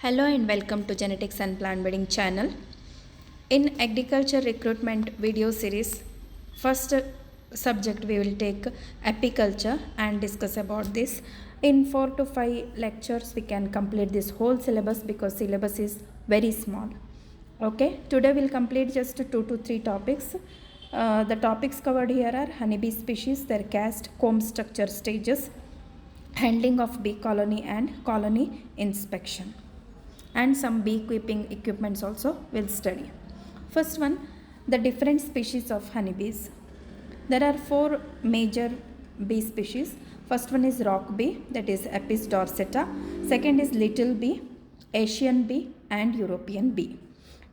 Hello and welcome to Genetics and Plant Breeding channel. In agriculture recruitment video series, first subject we will take apiculture and discuss about this. In 4 to 5 lectures we can complete this whole syllabus because syllabus is very small. Okay, today we'll complete just 2 to 3 topics. The topics covered here are honeybee species, their caste, comb structure stages, handling of bee colony and colony inspection, and some beekeeping equipments also we'll study. First one, the different species of honeybees. There are 4 major bee species. First one is rock bee, that is Apis dorsata. Second is little bee, Asian bee and European bee.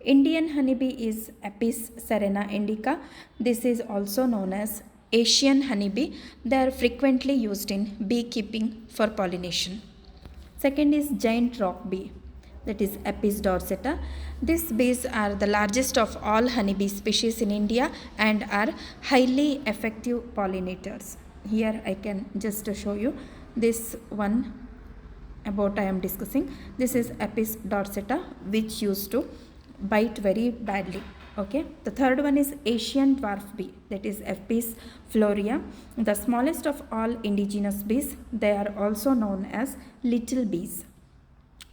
Indian honeybee is Apis serena indica. This is also known as Asian honeybee. They are frequently used in beekeeping for pollination. Second is giant rock bee, that is Apis dorsata. These bees are the largest of all honeybee species in India and are highly effective pollinators. Here I can just show you this one about I am discussing. This is Apis dorsata, which used to bite very badly. Okay, the third one is Asian dwarf bee, that is Apis florea, the smallest of all indigenous bees. They are also known as little bees.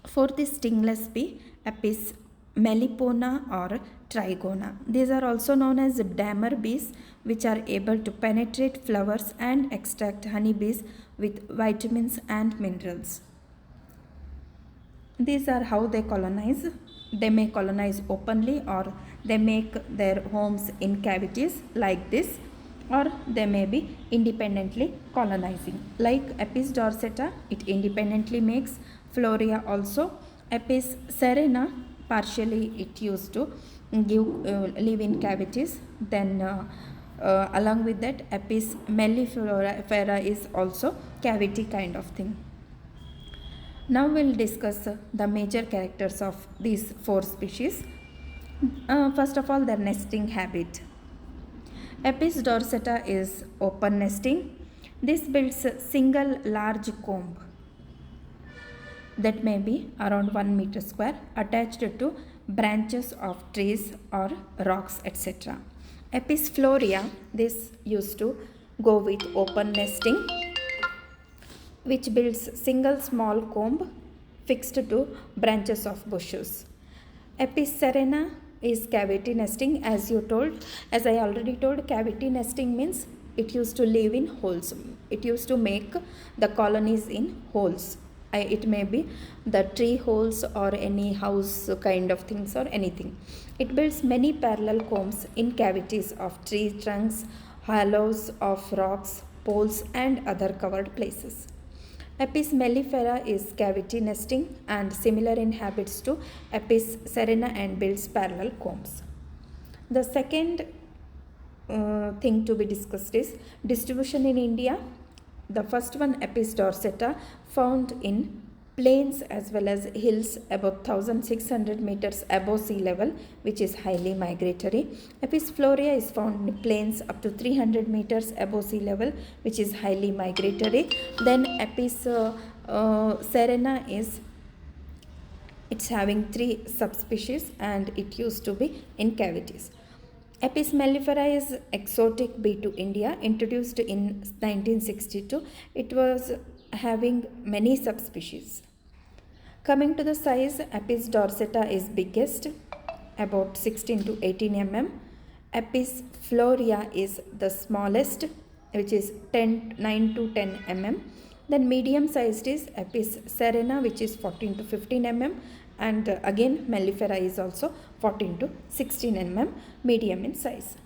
Fourth is stingless bee, Apis melipona or trigona. These are also known as damer bees, which are able to penetrate flowers and extract honeybees with vitamins and minerals. These are how they colonize. They may colonize openly, or they make their homes in cavities like this, or they may be independently colonizing. Like Apis dorsata, it independently makes. Florea also. Apis serena, partially it used to live in cavities. Then along with that, Apis mellifera is also cavity kind of thing. Now we'll discuss the major characters of these 4 species. First of all, their nesting habit. Apis dorsata is open nesting. This builds a single large comb that may be around 1 meter square, attached to branches of trees or rocks, etc. Apis florea, this used to go with open nesting, which builds single small comb fixed to branches of bushes. Apis serena is cavity nesting. As I already told, cavity nesting means it used to live in holes. It used to make the colonies in holes. It may be the tree holes or any house kind of things or anything. It builds many parallel combs in cavities of tree trunks, hollows of rocks, poles and other covered places. Apis mellifera is cavity nesting and similar in habits to Apis serena and builds parallel combs. The second thing to be discussed is distribution in India. The first one, Apis dorsata, found in plains as well as hills about 1600 meters above sea level, which is highly migratory. Apis florea is found in plains up to 300 meters above sea level, which is highly migratory. Then Apis serena it's having 3 subspecies and it used to be in cavities. Apis mellifera is exotic bee to India, introduced in 1962. It was having many subspecies. Coming to the size, Apis dorsata is biggest, about 16 to 18 mm. Apis florea is the smallest, which is 9 to 10 mm. Then medium sized is Apis serena, which is 14 to 15 mm. And again mellifera is also 14 to 16 mm, medium in size.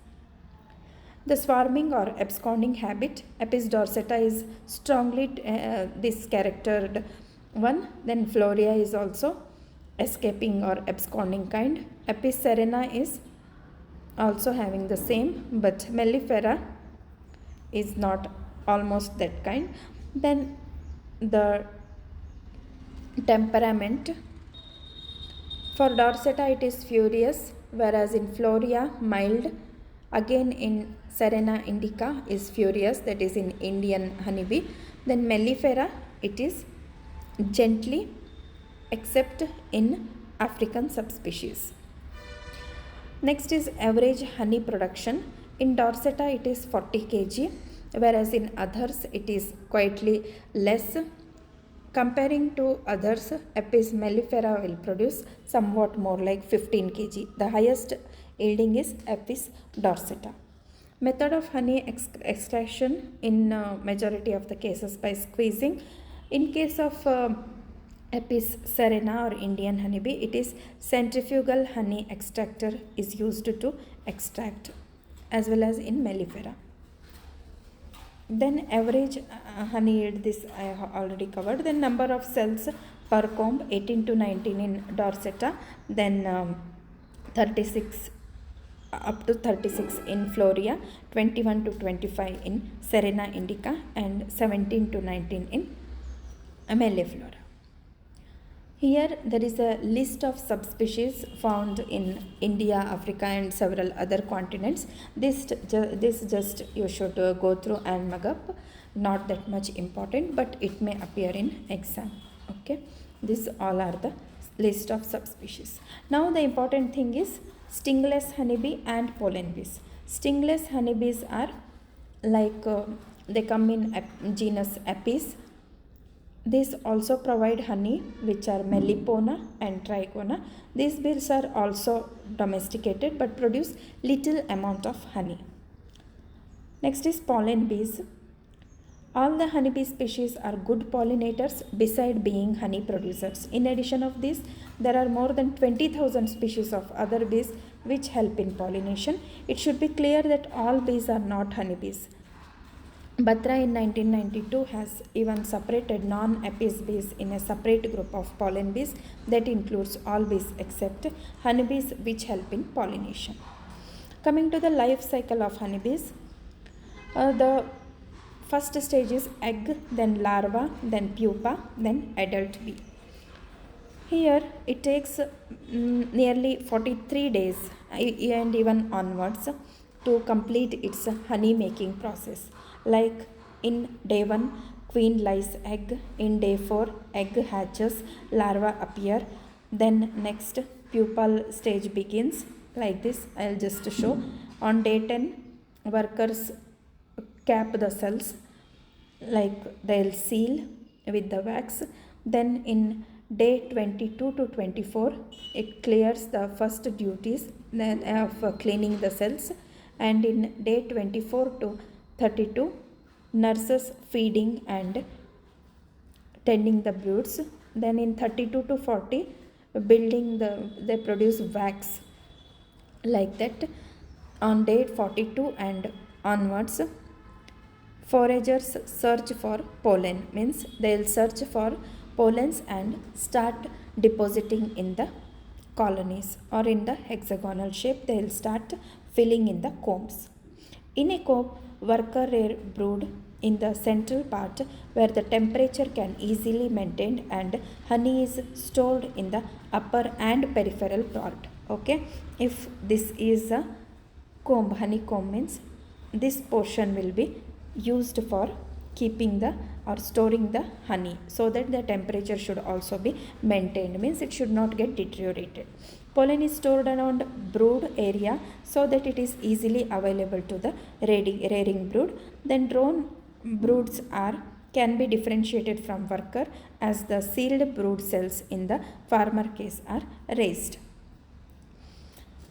The swarming or absconding habit, Apis dorsata is strongly this charactered one. Then florea is also escaping or absconding kind. Apis serena is also having the same, but mellifera is not almost that kind. Then the temperament. For dorsata it is furious, whereas in florea mild. Again in serena indica is furious, that is in Indian honeybee. Then mellifera, it is gently except in African subspecies. Next is average honey production. In Dorsetta it is 40 kg, whereas in others it is quietly less. Comparing to others, Apis mellifera will produce somewhat more like 15 kg. The highest yielding is Apis dorsata. Method of honey extraction in majority of the cases by squeezing. In case of Apis serena or Indian honeybee, it is centrifugal honey extractor is used to extract, as well as in mellifera. Then average honey yield, this I have already covered. Then number of cells per comb, 18 to 19 in Dorsetta, then 36 up to 36 in Floria, 21 to 25 in Serena indica, and 17 to 19 in Melliflora. Here there is a list of subspecies found in India, Africa and several other continents. This just you should go through and mug up. Not that much important, but it may appear in exam. Okay, these all are the list of subspecies. Now the important thing is stingless honeybee and pollen bees. Stingless honeybees are like they come in genus Apis. These also provide honey, which are Melipona and Trigona. These bees are also domesticated but produce little amount of honey. Next is pollen bees. All the honeybee species are good pollinators beside being honey producers. In addition of this, there are more than 20,000 species of other bees which help in pollination. It should be clear that all bees are not honeybees. Batra in 1992 has even separated non-Apis bees in a separate group of pollen bees that includes all bees except honeybees which help in pollination. Coming to the life cycle of honeybees, the first stage is egg, then larva, then pupa, then adult bee. Here it takes nearly 43 days and even onwards to complete its honey making process. Like in day 1, queen lays egg. In day 4, egg hatches, larva appear. Then next pupal stage begins. Like this, I'll just show. On day 10, workers cap the cells, like they'll seal with the wax. Then in day 22 to 24, it clears the first duties of cleaning the cells. And in day 24 to 32, nurses feeding and tending the broods. Then in 32 to 40, they produce wax. Like that, on day 42 and onwards, foragers search for pollen, means they'll search for pollens and start depositing in the colonies, or in the hexagonal shape they'll start filling in the combs. In a comb, worker rear brood in the central part where the temperature can easily maintained, and honey is stored in the upper and peripheral part. Okay, if this is a comb, honeycomb means this portion will be used for keeping the or storing the honey, so that the temperature should also be maintained, means it should not get deteriorated. Pollen is stored around brood area so that it is easily available to the rearing brood. Then drone broods can be differentiated from worker, as the sealed brood cells in the farmer case are raised.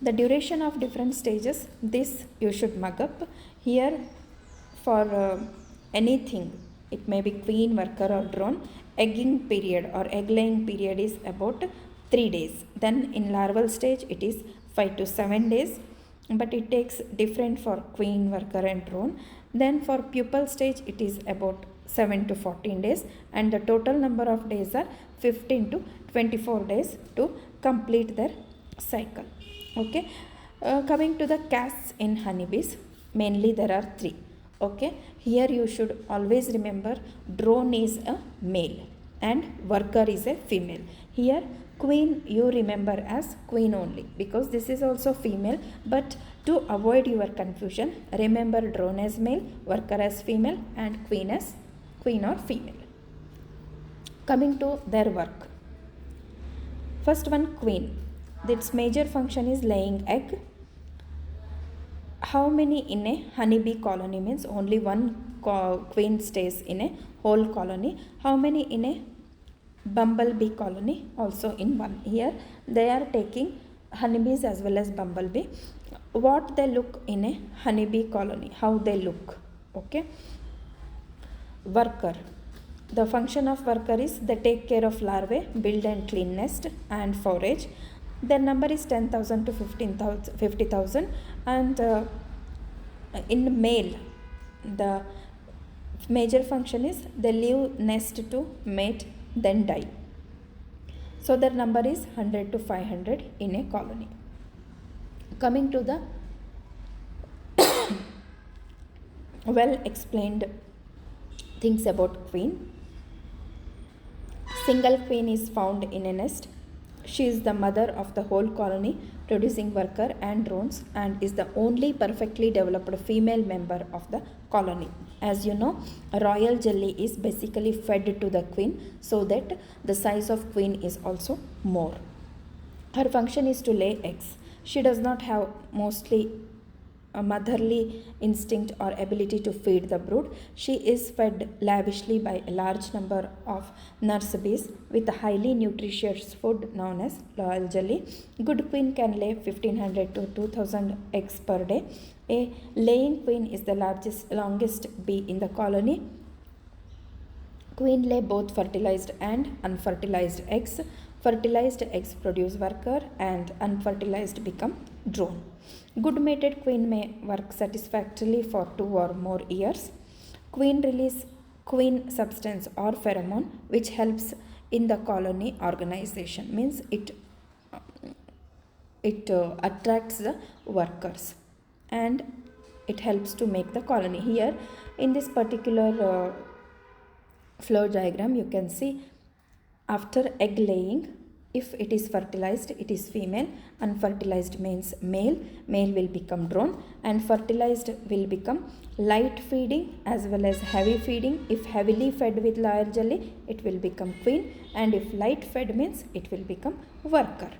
The duration of different stages, this you should mug up. Here for anything, it may be queen, worker or drone, egging period or egg laying period is about 3 days. Then in larval stage it is 5 to 7 days, but it takes different for queen, worker and drone. Then for pupal stage it is about 7 to 14 days, and the total number of days are 15 to 24 days to complete their cycle. Okay, coming to the castes in honeybees, mainly there are 3. Okay, here you should always remember drone is a male and worker is a female. Here queen you remember as queen only, because this is also female, but to avoid your confusion, remember drone as male, worker as female and queen as queen or female. Coming to their work, First one, queen. Its major function is laying egg. How many in a honeybee colony means only one queen stays in a whole colony. How many in a bumblebee colony? Also in one. Here they are taking honeybees as well as bumblebee. What they look in a honeybee colony, how they look. Okay. Worker. The function of worker is they take care of larvae, build and clean nest and forage. Their number is 10,000 to 50,000, and in male the major function is they leave nest to mate then die. So their number is 100 to 500 in a colony. Coming to the well explained things about queen. Single queen is found in a nest. She is the mother of the whole colony, producing worker and drones, and is the only perfectly developed female member of the colony. As you know, royal jelly is basically fed to the queen so that the size of queen is also more. Her function is to lay eggs. She does not have mostly a motherly instinct or ability to feed the brood. She is fed lavishly by a large number of nurse bees with a highly nutritious food known as royal jelly. Good queen can lay 1500 to 2000 eggs per day. A laying queen is the longest bee in the colony. Queen lay both fertilized and unfertilized eggs. Fertilized eggs produce worker and unfertilized become drone. Good mated queen may work satisfactorily for 2 or more years. Queen release queen substance or pheromone which helps in the colony organization, means it attracts the workers and it helps to make the colony. Here in this particular flow diagram you can see after egg laying, if it is fertilized it is female, unfertilized means male, male will become drone, and fertilized will become light feeding as well as heavy feeding. If heavily fed with royal jelly it will become queen, and if light fed means it will become worker.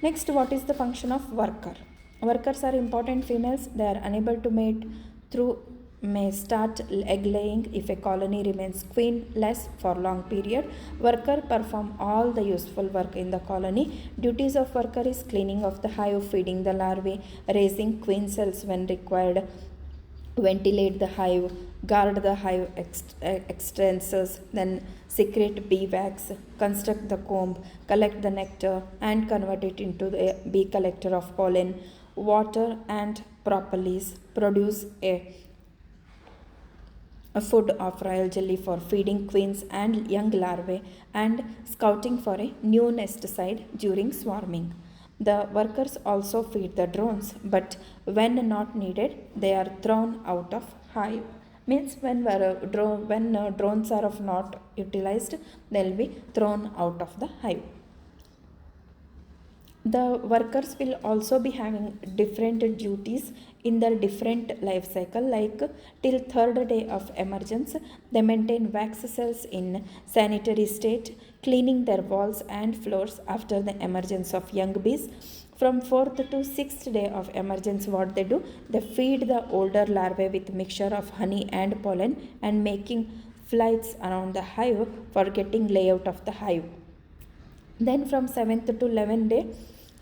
Next, what is the function of worker? Workers are important females. They are unable to mate through may start egg laying if a colony remains queenless for long period. Worker perform all the useful work in the colony. Duties of worker is cleaning of the hive, feeding the larvae, raising queen cells when required, ventilate the hive, guard the hive extrances, then secrete bee wax, construct the comb, collect the nectar and convert it into the bee collector of pollen, water and propolis, produce a food of royal jelly for feeding queens and young larvae, and scouting for a new nest site during swarming. The workers also feed the drones, but when not needed, they are thrown out of hive. Means when drones are not utilized, they will be thrown out of the hive. The workers will also be having different duties in their different life cycle, like till third day of emergence they maintain wax cells in sanitary state, cleaning their walls and floors after the emergence of young bees. From 4th to 6th day of emergence, what they do, they feed the older larvae with mixture of honey and pollen and making flights around the hive for getting layout of the hive. Then from 7th to 11th day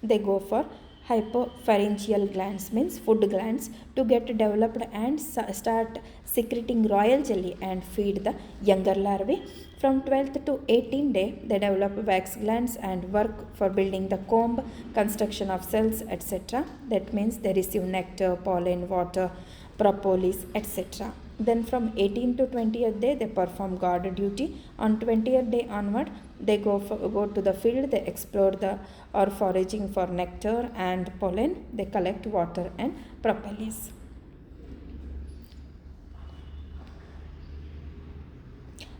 they go for hypopharyngeal glands, means food glands, to get developed and start secreting royal jelly and feed the younger larvae. From 12th to 18th day they develop wax glands and work for building the comb, construction of cells, etc. That means they receive nectar, pollen, water, propolis, etc. Then from 18th to 20th day they perform guard duty. On 20th day onward they go to the field, they explore or foraging for nectar and pollen, they collect water and propolis.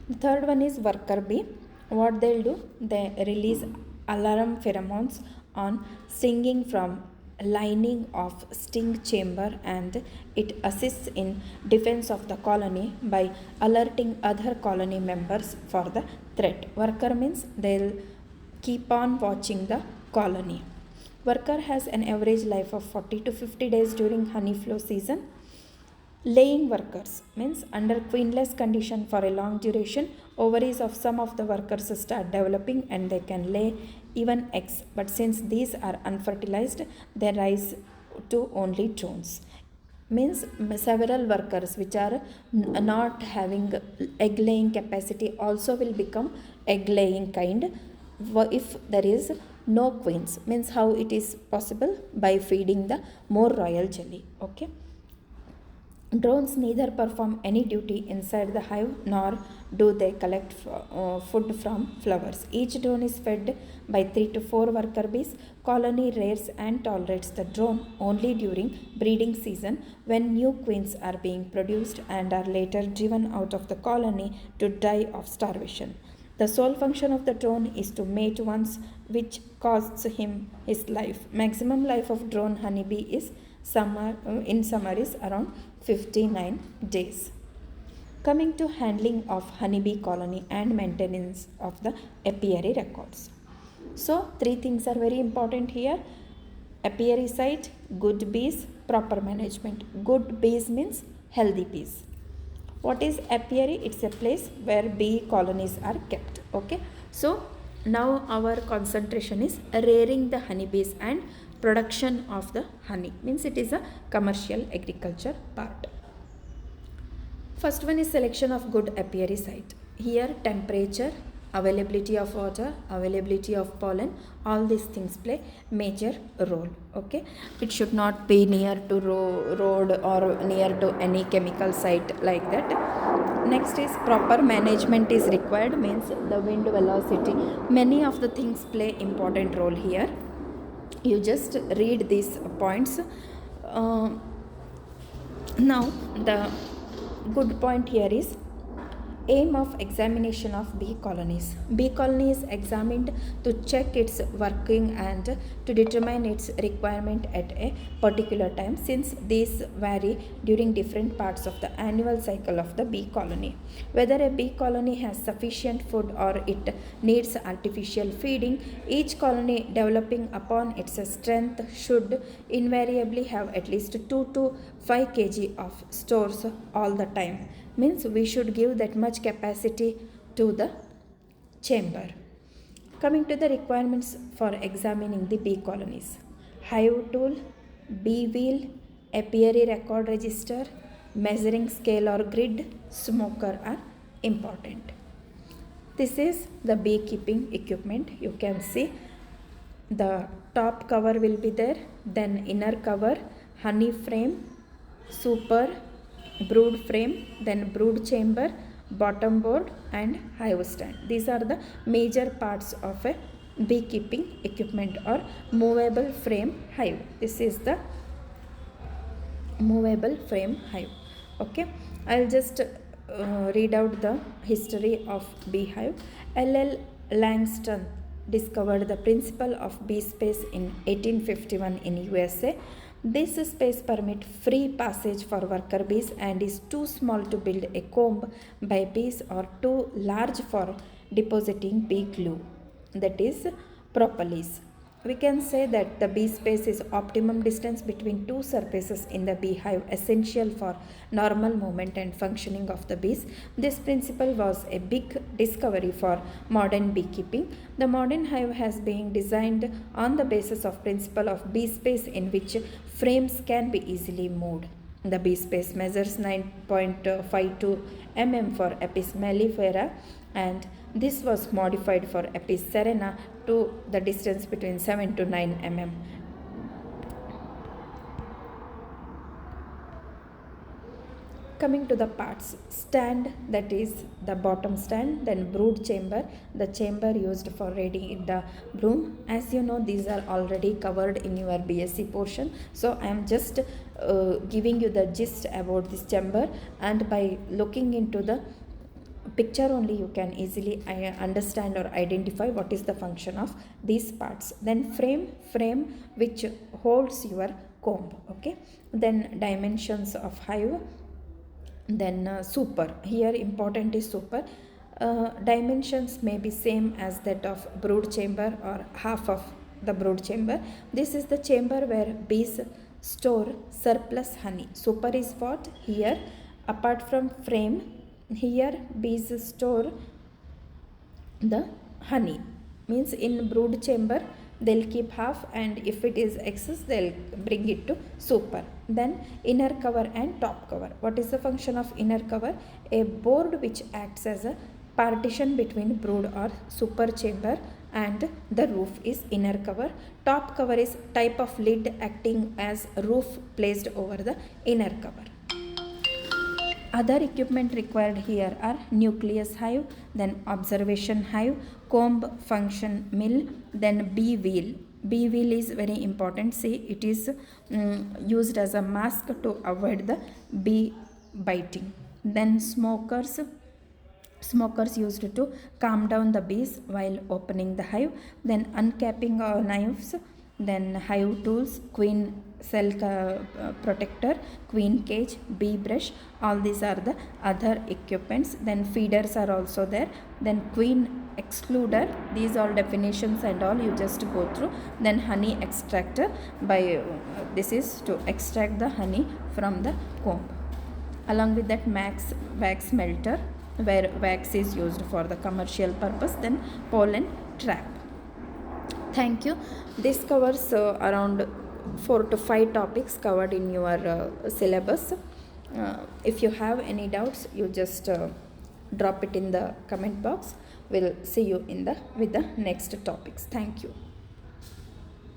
The third one is worker bee. What they'll do, they release alarm pheromones on stinging from lining of sting chamber, and it assists in defense of the colony by alerting other colony members for the threat. Worker means they'll keep on watching the colony. Worker has an average life of 40 to 50 days during honey flow season. Laying workers means under queenless condition for a long duration, ovaries of some of the workers start developing and they can lay even eggs. But since these are unfertilized, they rise to only drones. Means several workers which are not having egg laying capacity also will become egg laying kind if there is no queens. Means how it is possible? By feeding the more royal jelly. Okay. Drones neither perform any duty inside the hive nor do they collect food from flowers. Each drone is fed by 3 to 4 worker bees. Colony rears and tolerates the drone only during breeding season when new queens are being produced and are later driven out of the colony to die of starvation. The sole function of the drone is to mate once, which costs him his life. Maximum life of drone honeybee is in summer is around 59 days. Coming to handling of honeybee colony and maintenance of the apiary records. So, three things are very important here: apiary site, good bees, proper management. Good bees means healthy bees. What is apiary? It's a place where bee colonies are kept. Okay. So, now our concentration is rearing the honeybees and production of the honey. Means it is a commercial agriculture part. First one is selection of good apiary site. Here temperature, availability of water, availability of pollen, all these things play major role. Okay, it should not be near to road or near to any chemical site like that. Next is proper management is required, means the wind velocity, many of the things play important role here. You just read these points. Now the good point here is aim of examination of bee colonies. Bee colony is examined to check its working and to determine its requirement at a particular time, since these vary during different parts of the annual cycle of the bee colony. Whether a bee colony has sufficient food or it needs artificial feeding, each colony developing upon its strength should invariably have at least 2 to 5 kg of stores all the time. Means we should give that much capacity to the chamber. Coming to the requirements for examining the bee colonies: hive tool, bee wheel, apiary record register, measuring scale or grid, smoker are important. This is the beekeeping equipment. You can see the top cover will be there, then inner cover, honey frame, super, brood frame, then brood chamber, bottom board and hive stand. These are the major parts of a beekeeping equipment or movable frame hive. This is the movable frame hive. Okay, I'll just read out the history of beehive. L.L. Langston discovered the principle of bee space in 1851 in USA. This space permits free passage for worker bees and is too small to build a comb by bees or too large for depositing bee glue, that is propolis. We can say that the bee space is optimum distance between two surfaces in the beehive, essential for normal movement and functioning of the bees. This principle was a big discovery for modern beekeeping. The modern hive has been designed on the basis of principle of bee space in which frames can be easily moved. The bee space measures 9.52 mm for Apis mellifera, and this was modified for Apis cerana to the distance between 7 to 9 mm. Coming to the parts: stand, that is the bottom stand, then brood chamber, the chamber used for reading the broom. As you know, these are already covered in your BSc portion, so I am just giving you the gist about this chamber, and by looking into the picture only you can easily understand or identify what is the function of these parts. Then frame which holds your comb. Okay, then dimensions of hive, then super, here important is super. Dimensions may be same as that of brood chamber or half of the brood chamber. This is the chamber where bees store surplus honey. Super is what? Here, apart from frame, here bees store the honey. Means in brood chamber they'll keep half, and if it is excess they'll bring it to super. Then inner cover and top cover. What is the function of inner cover? A board which acts as a partition between brood or super chamber and the roof is inner cover. Top cover is type of lid acting as roof placed over the inner cover. Other equipment required here are nucleus hive, then observation hive, comb function mill, then bee wheel. Bee wheel is very important. See, it is used as a mask to avoid the bee biting. Then smokers used to calm down the bees while opening the hive. Then uncapping knives, then hive tools, queen cell protector, queen cage, bee brush, all these are the other equipments. Then feeders are also there. Then queen excluder, these all definitions and all you just go through. Then honey extractor, by this is to extract the honey from the comb. Along with that, wax melter, where wax is used for the commercial purpose. Then pollen trap. Thank you. This covers around 4 to 5 topics covered in your syllabus. If you have any doubts, you just drop it in the comment box. We'll see you with the next topics. Thank you.